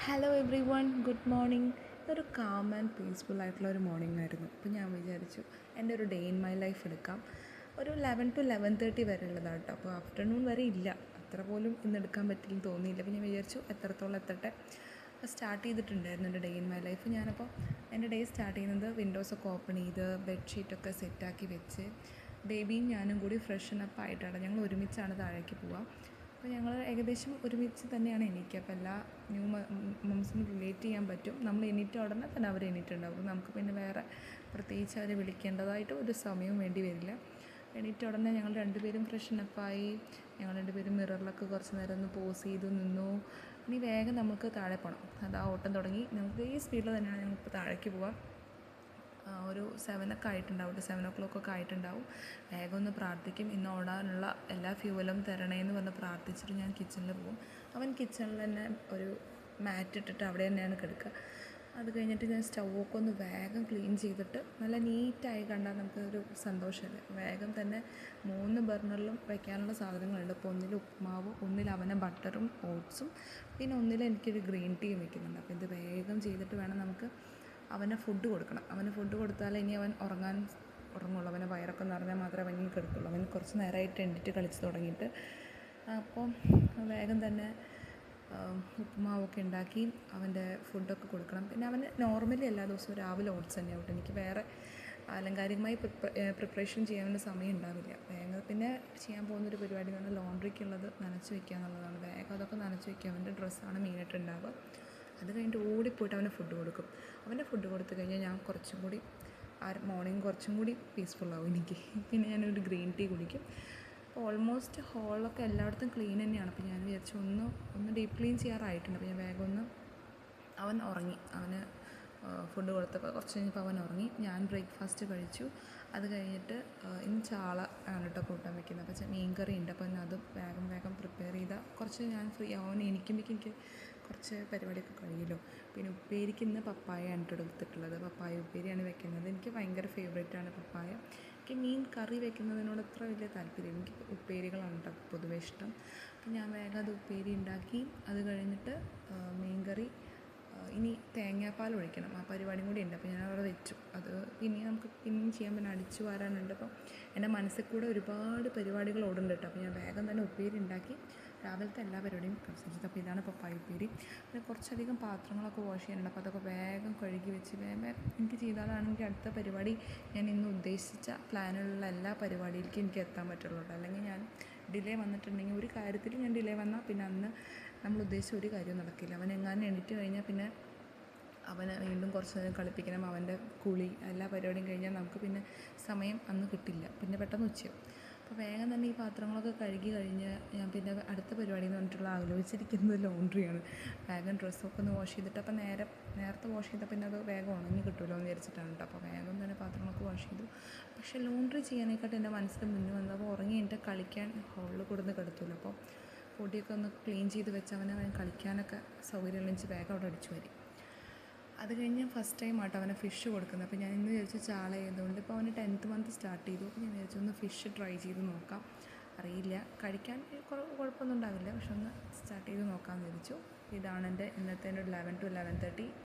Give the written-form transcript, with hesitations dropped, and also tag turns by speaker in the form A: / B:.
A: Hello every one, good morning. ഇതൊരു calm and peaceful ആയിട്ടുള്ള ഒരു മോർണിംഗ് ആയിരുന്നു. അപ്പോൾ ഞാൻ വിചാരിച്ചു എൻ്റെ ഒരു ഡേ ഇൻ മൈ ലൈഫ് എടുക്കാം. ഒരു 11 to 11:30 വരെ ഉള്ളതാണ് കേട്ടോ. അപ്പോൾ ആഫ്റ്റർനൂൺ വരെ ഇല്ല, അത്ര പോലും ഇന്ന് എടുക്കാൻ പറ്റില്ലെന്ന് തോന്നിയില്ല. അപ്പോൾ ഞാൻ വിചാരിച്ചു എത്രത്തോളം എത്തട്ടെ. സ്റ്റാർട്ട് ചെയ്തിട്ടുണ്ടായിരുന്നു എൻ്റെ ഡേ ഇൻ മൈ ലൈഫ്. ഞാനപ്പോൾ എൻ്റെ ഡേ സ്റ്റാർട്ട് ചെയ്യുന്നത് വിൻഡോസൊക്കെ ഓപ്പൺ ചെയ്ത് ബെഡ്ഷീറ്റൊക്കെ സെറ്റാക്കി വെച്ച് ബേബിയും ഞാനും കൂടി ഫ്രഷനപ്പ് ആയിട്ടാണ് ഞങ്ങൾ ഒരുമിച്ചാണ് താഴേക്ക് പോവുക. അപ്പോൾ ഞങ്ങൾ ഏകദേശം ഒരുമിച്ച് തന്നെയാണ് എണീക്കുക. അപ്പോൾ എല്ലാ ന്യൂ മംസിനും റിലേറ്റ് ചെയ്യാൻ പറ്റും. നമ്മൾ എണീറ്റ ഉടനെ തന്നെ അവർ എണീറ്റുണ്ടാവും. നമുക്ക് പിന്നെ വേറെ പ്രത്യേകിച്ച് അവരെ വിളിക്കേണ്ടതായിട്ട് ഒരു സമയവും വേണ്ടി വരില്ല. എണീറ്റ ഉടനെ ഞങ്ങൾ രണ്ടുപേരും ഫ്രഷനപ്പായി ഞങ്ങൾ രണ്ടുപേരും മിററിലൊക്കെ കുറച്ച് നേരം ഒന്ന് പോസ് ചെയ്തു നിന്നു. ഇനി വേഗം നമുക്ക് താഴെ പോകണം. അത് ആ ഓട്ടം തുടങ്ങി. നമുക്ക് ഈ സ്പീഡിൽ തന്നെയാണ് ഞങ്ങളിപ്പോൾ താഴേക്ക് പോകാം. ഒരു 7 ആയിട്ടുണ്ടാവും, 7 ആയിട്ടുണ്ടാവും. വേഗം ഒന്ന് പ്രാർത്ഥിക്കും, ഇന്ന് ഓടാനുള്ള എല്ലാ ഫ്യൂവലും തരണേന്ന് പറഞ്ഞ് പ്രാർത്ഥിച്ചിട്ട് ഞാൻ കിച്ചണിൽ പോകും. അവൻ കിച്ചണിൽ തന്നെ ഒരു മാറ്റ് ഇട്ടിട്ട് അവിടെ തന്നെയാണ് കിടക്കുക. അത് കഴിഞ്ഞിട്ട് ഞാൻ സ്റ്റൗവൊക്കെ ഒന്ന് വേഗം ക്ലീൻ ചെയ്തിട്ട് നല്ല നീറ്റായി കണ്ടാൽ നമുക്കൊരു സന്തോഷമല്ലേ. വേഗം തന്നെ 3 ബർണറിലും വയ്ക്കാനുള്ള സാധനങ്ങളുണ്ട്. ഇപ്പോൾ ഒന്നിൽ ഉപ്പുമാവ്, ഒന്നിൽ അവനെ ബട്ടറും ഓട്സും, പിന്നെ ഒന്നിൽ എനിക്കൊരു ഗ്രീൻ ടീയും വെക്കുന്നുണ്ട്. അപ്പോൾ ഇത് വേഗം ചെയ്തിട്ട് വേണം നമുക്ക് അവന് ഫുഡ് കൊടുക്കണം. അവന് ഫുഡ് കൊടുത്താൽ ഇനി അവൻ ഉറങ്ങുള്ളൂ. അവൻ്റെ വയറൊക്കെ നിറഞ്ഞാൽ മാത്രമേ അവൻ ഇനി കിടക്കുള്ളൂ. അവൻ കുറച്ച് നേരമായിട്ട് എണീറ്റ് കളിച്ച് തുടങ്ങിയിട്ട്. അപ്പം വേഗം തന്നെ ഉപ്പുമാവൊക്കെ ഉണ്ടാക്കി അവൻ്റെ ഫുഡൊക്കെ കൊടുക്കണം. പിന്നെ അവന് നോർമലി എല്ലാ ദിവസവും രാവിലെ ഓട്സ് തന്നെ ആവട്ടെ. എനിക്ക് വേറെ ആലങ്കാരികമായി പ്രിപ്പറേഷൻ ചെയ്യാനുള്ള സമയം ഉണ്ടാവില്ല. വേഗം പിന്നെ ചെയ്യാൻ പോകുന്നൊരു പരിപാടി എന്ന് പറഞ്ഞാൽ ലോണ്ട്രിക്കുള്ളത് നനച്ച് വയ്ക്കുക എന്നുള്ളതാണ്. വേഗം അതൊക്കെ നനച്ച് വയ്ക്കുക. അവൻ്റെ ഡ്രസ്സാണ് മെയിനായിട്ട് ഉണ്ടാവുക. അത് കഴിഞ്ഞിട്ട് ഓടിപ്പോയിട്ട് അവന് ഫുഡ് കൊടുക്കും. അവൻ്റെ ഫുഡ് കൊടുത്തു കഴിഞ്ഞാൽ ഞാൻ കുറച്ചും കൂടി മോർണിംഗ് കുറച്ചും കൂടി പീസ്ഫുള്ളാവും എനിക്ക്. പിന്നെ ഞാനൊരു ഗ്രീൻ ടീ കുടിക്കും. അപ്പോൾ ഓൾമോസ്റ്റ് ഹോളൊക്കെ എല്ലായിടത്തും ക്ലീൻ തന്നെയാണ്. അപ്പോൾ ഞാൻ വിചാരിച്ചു ഒന്ന് ഡീപ്പ് ക്ലീൻ ചെയ്യാറായിട്ടുണ്ട്. അപ്പോൾ ഞാൻ വേഗം അവൻ ഉറങ്ങി. അവന് ഫുഡ് കൊടുത്തപ്പോൾ കുറച്ച് കഴിഞ്ഞപ്പോൾ അവൻ ഉറങ്ങി. ഞാൻ ബ്രേക്ക്ഫാസ്റ്റ് കഴിച്ചു. അത് കഴിഞ്ഞിട്ട് ഇന്ന് ചാള ആണ് കേട്ടോ കൂട്ടാൻ വയ്ക്കുന്നത്. അപ്പോൾ മീൻ കറി ഉണ്ട്. അപ്പോൾ അത് വേഗം പ്രിപ്പയർ ചെയ്താൽ കുറച്ച് ഞാൻ ഫ്രീ ആവാൻ എനിക്ക് കുറച്ച് പരിപാടിയൊക്കെ കഴിയുമല്ലോ. പിന്നെ ഉപ്പേരിക്ക് ഇന്ന് പപ്പായയാണ് എടുത്തിട്ടുള്ളത്. പപ്പായ ഉപ്പേരിയാണ് വെക്കുന്നത്. എനിക്ക് ഭയങ്കര ഫേവറേറ്റാണ് പപ്പായ. എനിക്ക് മീൻ കറി വെക്കുന്നതിനോട് അത്ര വലിയ താല്പര്യം. എനിക്ക് ഉപ്പേരികളാണ് കേട്ടോ പൊതുവേ ഇഷ്ടം. അപ്പോൾ ഞാൻ വേഗം അത് ഉപ്പേരി ഉണ്ടാക്കി. അത് കഴിഞ്ഞിട്ട് മീൻ കറി, ഇനി തേങ്ങാപ്പാൽ ഒഴിക്കണം. ആ പരിപാടിയും കൂടി ഉണ്ട്. അപ്പോൾ ഞാൻ അവിടെ വെച്ചു. അത് നമുക്ക് പിന്നെയും ചെയ്യാൻ, പിന്നെ അടിച്ചു വാരാനുണ്ട്. അപ്പം എൻ്റെ മനസ്സിൽ കൂടെ ഒരുപാട് പരിപാടികൾ ഓടുന്നുണ്ട് കേട്ടോ. അപ്പോൾ ഞാൻ വേഗം തന്നെ ഉപ്പേരി ഉണ്ടാക്കി രാവിലത്തെ എല്ലാ പരിപാടിയും കഴിച്ചിട്ട്. അപ്പോൾ ഇതാണ് പപ്പായ ഉപ്പേരി. പിന്നെ കുറച്ചധികം പാത്രങ്ങളൊക്കെ വാഷ് ചെയ്യാനുണ്ട്. അപ്പോൾ അതൊക്കെ വേഗം കഴുകി വെച്ച് വേഗം എനിക്ക് ചെയ്താലാണെങ്കിൽ അടുത്ത പരിപാടി ഞാൻ ഇന്ന് ഉദ്ദേശിച്ച പ്ലാനിലുള്ള എല്ലാ പരിപാടിയിലേക്കും എനിക്ക് എത്താൻ പറ്റുള്ളൂ. അല്ലെങ്കിൽ ഞാൻ ഡിലേ വന്നിട്ടുണ്ടെങ്കിൽ, ഒരു കാര്യത്തിൽ ഞാൻ ഡിലേ വന്നാൽ പിന്നെ അന്ന് നമ്മൾ ഉദ്ദേശിച്ച ഒരു കാര്യവും നടക്കില്ല. അവൻ എങ്ങാനും എണീറ്റ് കഴിഞ്ഞാൽ പിന്നെ അവനെ വീണ്ടും കുറച്ച് നേരം കളിപ്പിക്കണം. അവൻ്റെ കുളി എല്ലാ പരിപാടിയും കഴിഞ്ഞാൽ നമുക്ക് പിന്നെ സമയം അന്ന് കിട്ടില്ല. പിന്നെ പെട്ടെന്ന് ഉച്ചയാവും. അപ്പോൾ വേഗം തന്നെ ഈ പാത്രങ്ങളൊക്കെ കഴുകി കഴിഞ്ഞ് ഞാൻ പിന്നെ അടുത്ത പരിപാടി എന്ന് പറഞ്ഞിട്ടുള്ള ആലോചിച്ചിരിക്കുന്നത് ലോണ്ട്രിയാണ്. വേഗം ഡ്രസ്സൊക്കെ ഒന്ന് വാഷ് ചെയ്തിട്ട്, അപ്പോൾ നേരത്തെ വാഷ് ചെയ്താൽ പിന്നെ അത് വേഗം ഉണങ്ങി കിട്ടുമല്ലോ എന്ന് വിചാരിച്ചിട്ടാണ് കേട്ടോ. അപ്പോൾ വേഗം തന്നെ പാത്രങ്ങളൊക്കെ വാഷ് ചെയ്തു. പക്ഷേ ലോണ്ട്രി ചെയ്യാനേക്കാട്ട് എൻ്റെ മനസ്സിൽ മുന്നേ വന്നത്, അപ്പോൾ ഉറങ്ങി എൻ്റെ കളിക്കാൻ ഹോളിൽ കൊടുന്ന് കിടത്തുമല്ലോ. അപ്പോൾ പൊടിയൊക്കെ ഒന്ന് ക്ലീൻ ചെയ്ത് വെച്ച് അവൻ കളിക്കാനൊക്കെ സൗകര്യമുള്ള എനിക്ക് വേഗം അവിടെ അടിച്ചു വരും. അത് കഴിഞ്ഞ് ഫസ്റ്റ് ടൈം ആട്ടോ അവനെ ഫിഷ് കൊടുക്കുന്നത്. അപ്പോൾ ഞാൻ ഇന്ന് വിചാരിച്ചു ചാള ചെയ്തുകൊണ്ട്, ഇപ്പോൾ അവന് 10th month സ്റ്റാർട്ട് ചെയ്തു. അപ്പോൾ ഞാൻ വിചാരിച്ചു ഒന്ന് ഫിഷ് ട്രൈ ചെയ്ത് നോക്കാം. അറിയില്ല, കഴിക്കാൻ കുഴപ്പമൊന്നും ഉണ്ടാവില്ല, പക്ഷെ ഒന്ന് സ്റ്റാർട്ട് ചെയ്ത് നോക്കാമെന്ന് വിചാരിച്ചു. ഇതാണ് എൻ്റെ ഇന്നത്തെ 11 to 11:30